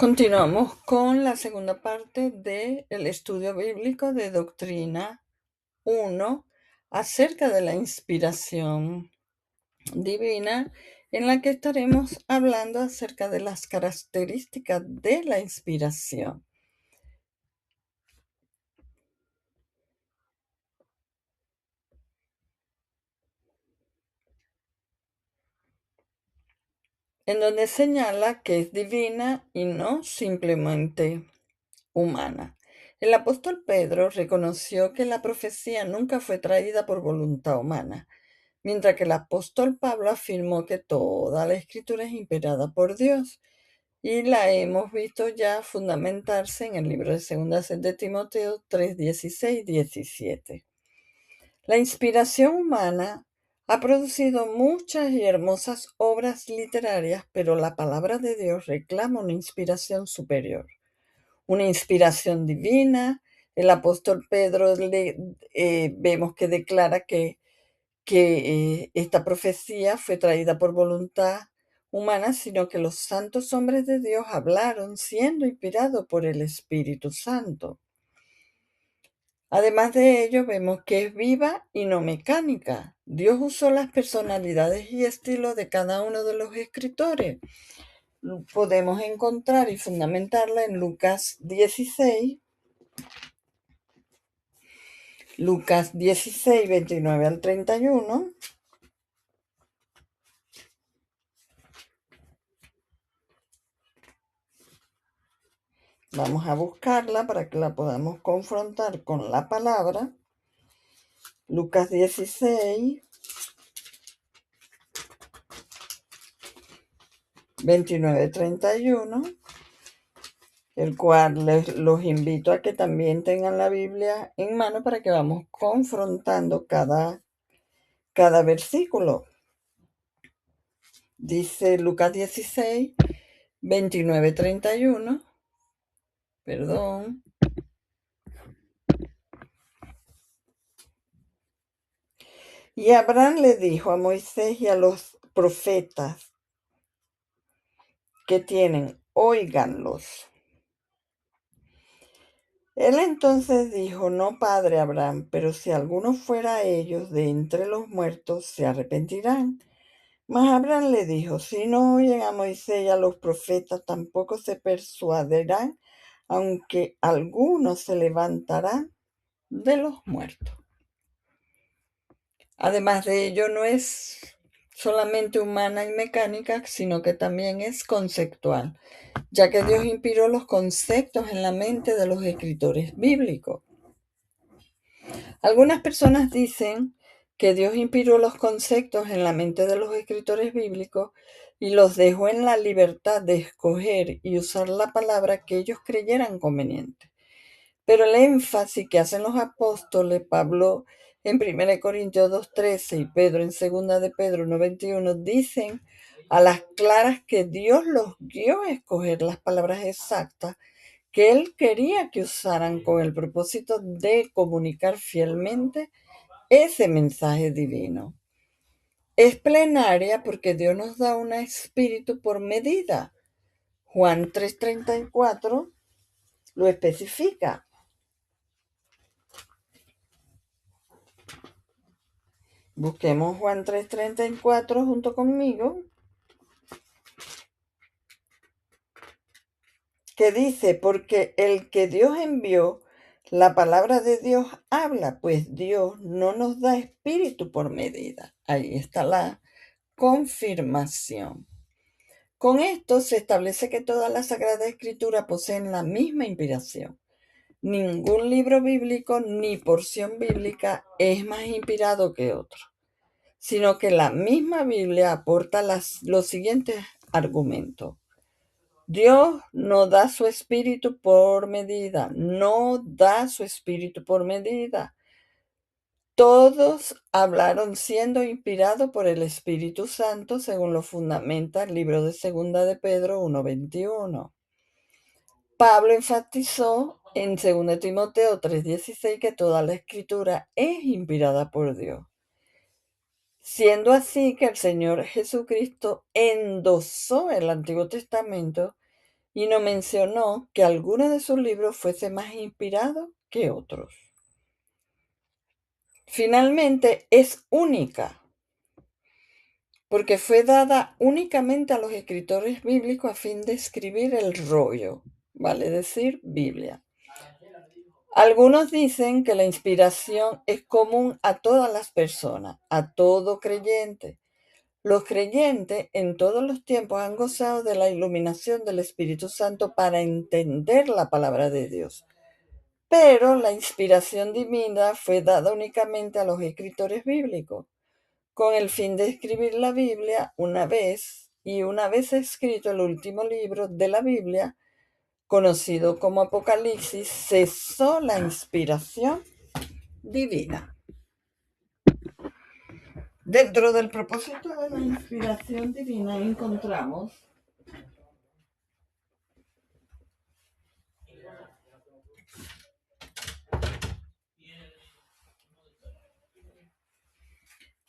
Continuamos con la segunda parte del estudio bíblico de Doctrina 1 acerca de la inspiración divina, en la que estaremos hablando acerca de las características de la inspiración. En donde señala que es divina y no simplemente humana. El apóstol Pedro reconoció que la profecía nunca fue traída por voluntad humana, mientras que el apóstol Pablo afirmó que toda la escritura es inspirada por Dios, y la hemos visto ya fundamentarse en el libro de Segunda de Timoteo 3, 16, 17. La inspiración humana ha producido muchas y hermosas obras literarias, pero la palabra de Dios reclama una inspiración superior, una inspiración divina. El apóstol Pedro vemos que declara que esta profecía fue traída por voluntad humana, sino que los santos hombres de Dios hablaron siendo inspirados por el Espíritu Santo. Además de ello, vemos que es viva y no mecánica. Dios usó las personalidades y estilos de cada uno de los escritores. Podemos encontrar y fundamentarla en Lucas 16, 29 al 31. Vamos a buscarla para que la podamos confrontar con la palabra. Lucas 16, 29, 31, el cual los invito a que también tengan la Biblia en mano para que vamos confrontando cada versículo. Dice Lucas 16, 29, 31, perdón. Y Abraham le dijo a Moisés y a los profetas que tienen, óiganlos. Él entonces dijo, no, padre Abraham, pero si alguno fuera a ellos de entre los muertos, se arrepentirán. Mas Abraham le dijo, si no oyen a Moisés y a los profetas, tampoco se persuadirán, aunque algunos se levantarán de los muertos. Además de ello, no es solamente humana y mecánica, sino que también es conceptual, ya que Dios inspiró los conceptos en la mente de los escritores bíblicos. Algunas personas dicen que Dios inspiró los conceptos en la mente de los escritores bíblicos y los dejó en la libertad de escoger y usar la palabra que ellos creyeran conveniente. Pero el énfasis que hacen los apóstoles, Pablo en 1 Corintios 2:13 y Pedro en 2 de Pedro 1:21, dicen a las claras que Dios los guió a escoger las palabras exactas que él quería que usaran con el propósito de comunicar fielmente ese mensaje divino. Es plenaria porque Dios nos da un espíritu por medida. Juan 3:34 lo especifica. Busquemos Juan 3:34 junto conmigo, que dice, porque el que Dios envió, la palabra de Dios habla, pues Dios no nos da espíritu por medida. Ahí está la confirmación. Con esto se establece que toda la Sagrada Escritura poseen la misma inspiración. Ningún libro bíblico ni porción bíblica es más inspirado que otro, sino que la misma Biblia aporta los siguientes argumentos. Dios no da su espíritu por medida, no da su espíritu por medida. Todos hablaron siendo inspirados por el Espíritu Santo, según lo fundamenta el libro de Segunda de Pedro 1:21. Pablo enfatizó en 2 Timoteo 3:16 que toda la escritura es inspirada por Dios. Siendo así que el Señor Jesucristo endosó el Antiguo Testamento y no mencionó que alguno de sus libros fuese más inspirado que otros. Finalmente, es única, porque fue dada únicamente a los escritores bíblicos a fin de escribir el rollo, vale decir, Biblia. Algunos dicen que la inspiración es común a todas las personas, a todo creyente. Los creyentes en todos los tiempos han gozado de la iluminación del Espíritu Santo para entender la palabra de Dios. Pero la inspiración divina fue dada únicamente a los escritores bíblicos, con el fin de escribir la Biblia una vez, y una vez escrito el último libro de la Biblia, conocido como Apocalipsis, cesó la inspiración divina. Dentro del propósito de la inspiración divina encontramos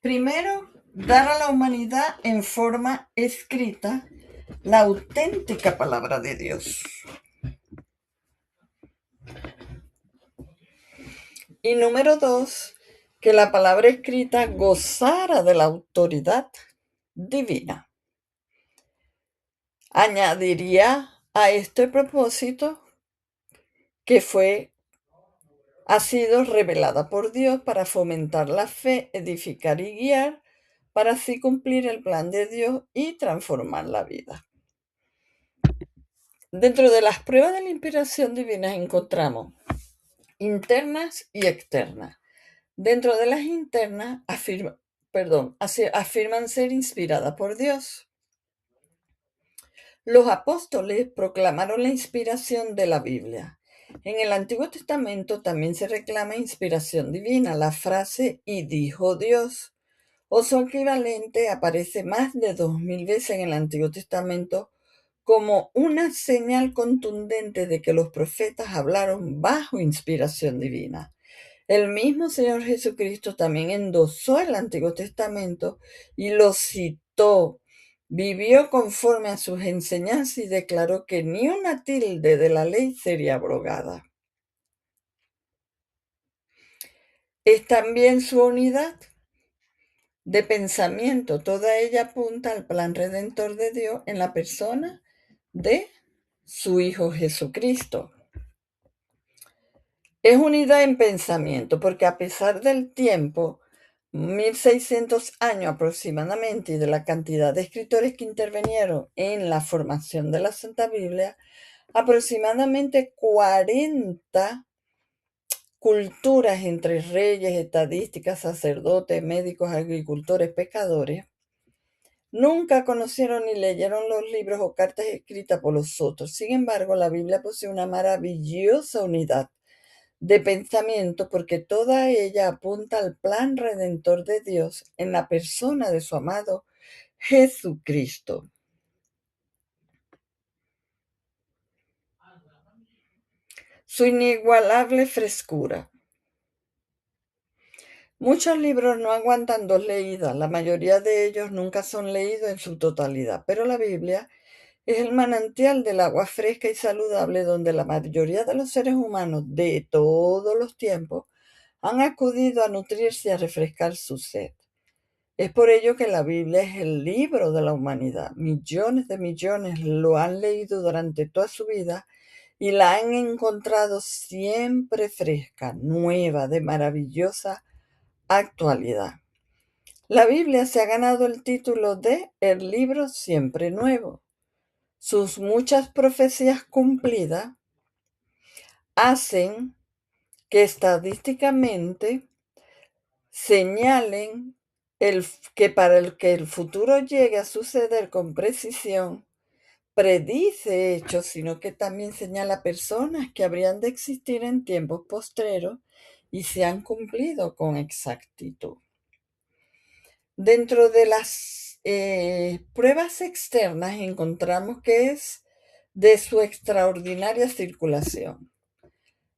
primero, dar a la humanidad en forma escrita la auténtica palabra de Dios. Y número 2, que la palabra escrita gozara de la autoridad divina. Añadiría a este propósito que ha sido revelada por Dios para fomentar la fe, edificar y guiar, para así cumplir el plan de Dios y transformar la vida. Dentro de las pruebas de la inspiración divina encontramos internas y externas. Dentro de las internas afirman ser inspiradas por Dios. Los apóstoles proclamaron la inspiración de la Biblia. En el Antiguo Testamento también se reclama inspiración divina. La frase "y dijo Dios" o su equivalente aparece más de 2000 veces en el Antiguo Testamento como una señal contundente de que los profetas hablaron bajo inspiración divina. El mismo Señor Jesucristo también endosó el Antiguo Testamento y lo citó, vivió conforme a sus enseñanzas y declaró que ni una tilde de la ley sería abrogada. Es también su unidad de pensamiento, toda ella apunta al plan redentor de Dios en la persona de su Hijo Jesucristo. Es unidad en pensamiento, porque a pesar del tiempo, 1600 años aproximadamente, y de la cantidad de escritores que intervinieron en la formación de la Santa Biblia, aproximadamente 40 culturas entre reyes, estadísticas, sacerdotes, médicos, agricultores, pescadores, nunca conocieron ni leyeron los libros o cartas escritas por los otros. Sin embargo, la Biblia posee una maravillosa unidad de pensamiento porque toda ella apunta al plan redentor de Dios en la persona de su amado Jesucristo. Su inigualable frescura. Muchos libros no aguantan dos leídas, la mayoría de ellos nunca son leídos en su totalidad, pero la Biblia es el manantial del agua fresca y saludable donde la mayoría de los seres humanos de todos los tiempos han acudido a nutrirse y a refrescar su sed. Es por ello que la Biblia es el libro de la humanidad. Millones de millones lo han leído durante toda su vida y la han encontrado siempre fresca, nueva, de maravillosa actualidad. La Biblia se ha ganado el título de el libro siempre nuevo. Sus muchas profecías cumplidas hacen que estadísticamente señalen que para el que el futuro llegue a suceder con precisión, predice hechos, sino que también señala personas que habrían de existir en tiempos postreros y se han cumplido con exactitud. Dentro de las pruebas externas encontramos que es de su extraordinaria circulación.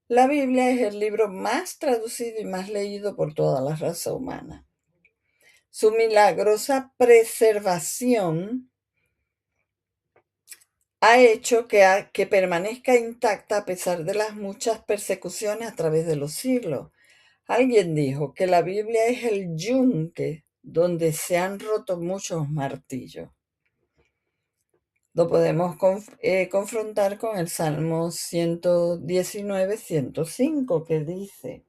La Biblia es el libro más traducido y más leído por toda la raza humana. Su milagrosa preservación ha hecho que permanezca intacta a pesar de las muchas persecuciones a través de los siglos. Alguien dijo que la Biblia es el yunque donde se han roto muchos martillos. Lo podemos confrontar con el Salmo 119, 105, que dice: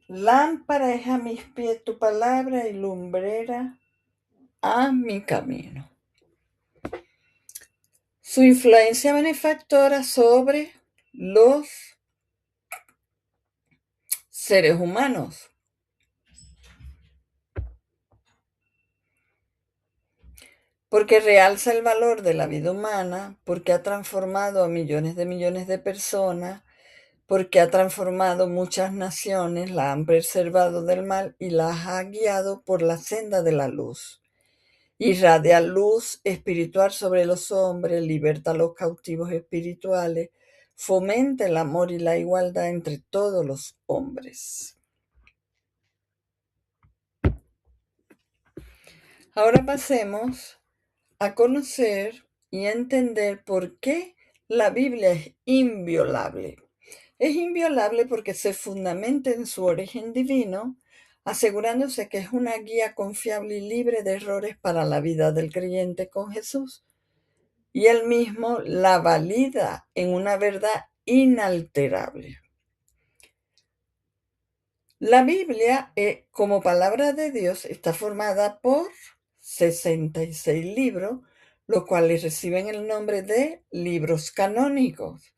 lámpara es a mis pies tu palabra y lumbrera a mi camino. Su influencia benefactora sobre los seres humanos, porque realza el valor de la vida humana, porque ha transformado a millones de personas, porque ha transformado muchas naciones, la han preservado del mal y las ha guiado por la senda de la luz. Irradia luz espiritual sobre los hombres, liberta a los cautivos espirituales, fomenta el amor y la igualdad entre todos los hombres. Ahora pasemos a conocer y a entender por qué la Biblia es inviolable. Es inviolable porque se fundamenta en su origen divino, asegurándose que es una guía confiable y libre de errores para la vida del creyente con Jesús. Y él mismo la valida en una verdad inalterable. La Biblia, como palabra de Dios, está formada por 66 libros, los cuales reciben el nombre de libros canónicos,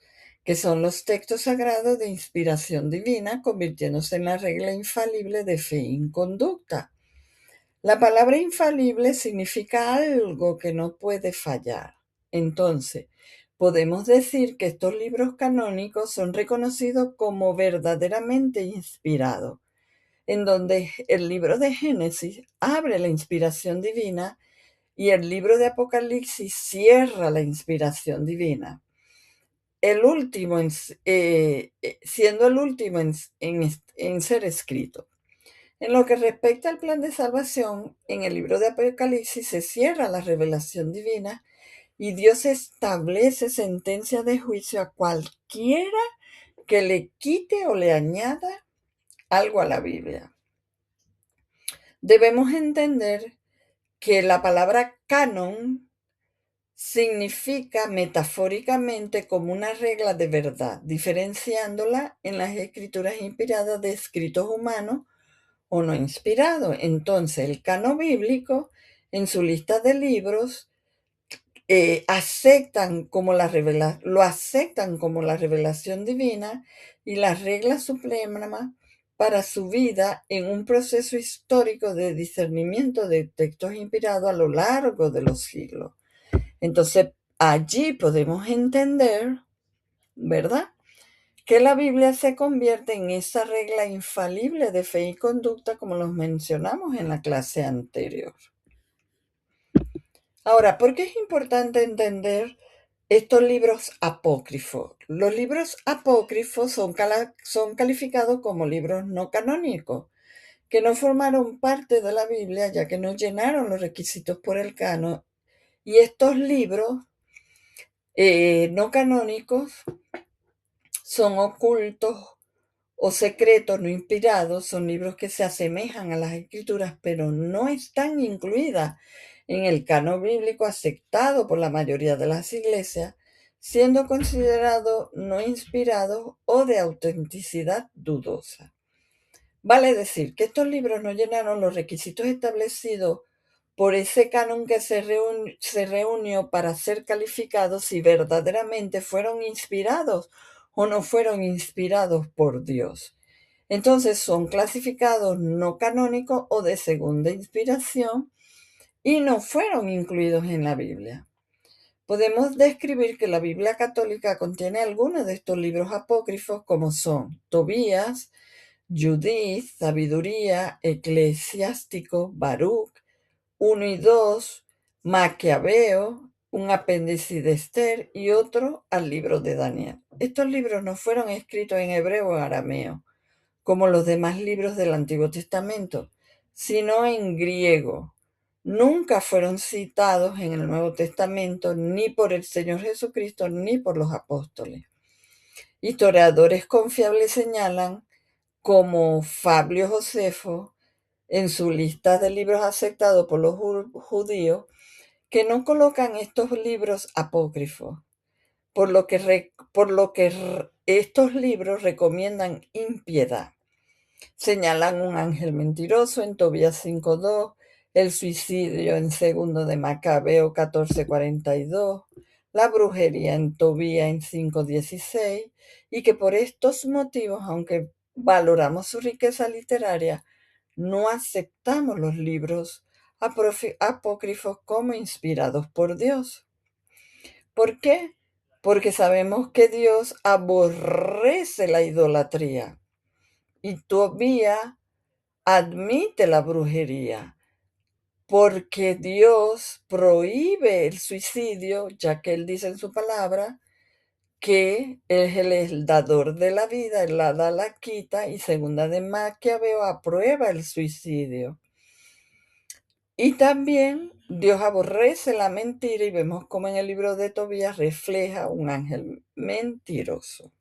que son los textos sagrados de inspiración divina, convirtiéndose en la regla infalible de fe y conducta. La palabra infalible significa algo que no puede fallar. Entonces, podemos decir que estos libros canónicos son reconocidos como verdaderamente inspirados, en donde el libro de Génesis abre la inspiración divina y el libro de Apocalipsis cierra la inspiración divina. El último, siendo el último en ser escrito. En lo que respecta al plan de salvación, en el libro de Apocalipsis se cierra la revelación divina y Dios establece sentencia de juicio a cualquiera que le quite o le añada algo a la Biblia. Debemos entender que la palabra canon significa metafóricamente como una regla de verdad, diferenciándola en las escrituras inspiradas de escritos humanos o no inspirados. Entonces, el canon bíblico, en su lista de libros, lo aceptan como la revelación divina y las reglas supremas para su vida en un proceso histórico de discernimiento de textos inspirados a lo largo de los siglos. Entonces, allí podemos entender, ¿verdad?, que la Biblia se convierte en esa regla infalible de fe y conducta, como los mencionamos en la clase anterior. Ahora, ¿por qué es importante entender estos libros apócrifos? Los libros apócrifos son calificados como libros no canónicos, que no formaron parte de la Biblia, ya que no llenaron los requisitos por el canon. Y estos libros no canónicos son ocultos o secretos, no inspirados, son libros que se asemejan a las escrituras, pero no están incluidas en el canon bíblico aceptado por la mayoría de las iglesias, siendo considerados no inspirados o de autenticidad dudosa. Vale decir que estos libros no llenaron los requisitos establecidos por ese canon que se reunió para ser calificados si verdaderamente fueron inspirados o no fueron inspirados por Dios. Entonces son clasificados no canónicos o de segunda inspiración y no fueron incluidos en la Biblia. Podemos describir que la Biblia católica contiene algunos de estos libros apócrifos como son Tobías, Judith, Sabiduría, Eclesiástico, Baruch, 1 y 2, Maquiaveo, un apéndice de Esther y otro al libro de Daniel. Estos libros no fueron escritos en hebreo o arameo, como los demás libros del Antiguo Testamento, sino en griego. Nunca fueron citados en el Nuevo Testamento ni por el Señor Jesucristo ni por los apóstoles. Historiadores confiables señalan, como Fabio Josefo, en su lista de libros aceptados por los judíos, que no colocan estos libros apócrifos, por lo que estos libros recomiendan impiedad. Señalan un ángel mentiroso en Tobías 5:2, el suicidio en segundo de Macabeo 14:42, la brujería en Tobías en 5:16, y que por estos motivos, aunque valoramos su riqueza literaria, no aceptamos los libros apócrifos como inspirados por Dios. ¿Por qué? Porque sabemos que Dios aborrece la idolatría y Tobías admite la brujería, porque Dios prohíbe el suicidio, ya que Él dice en su palabra que es el dador de la vida, Él la da, la quita, y segunda de Maquiaveo aprueba el suicidio. Y también Dios aborrece la mentira y vemos como en el libro de Tobías refleja un ángel mentiroso.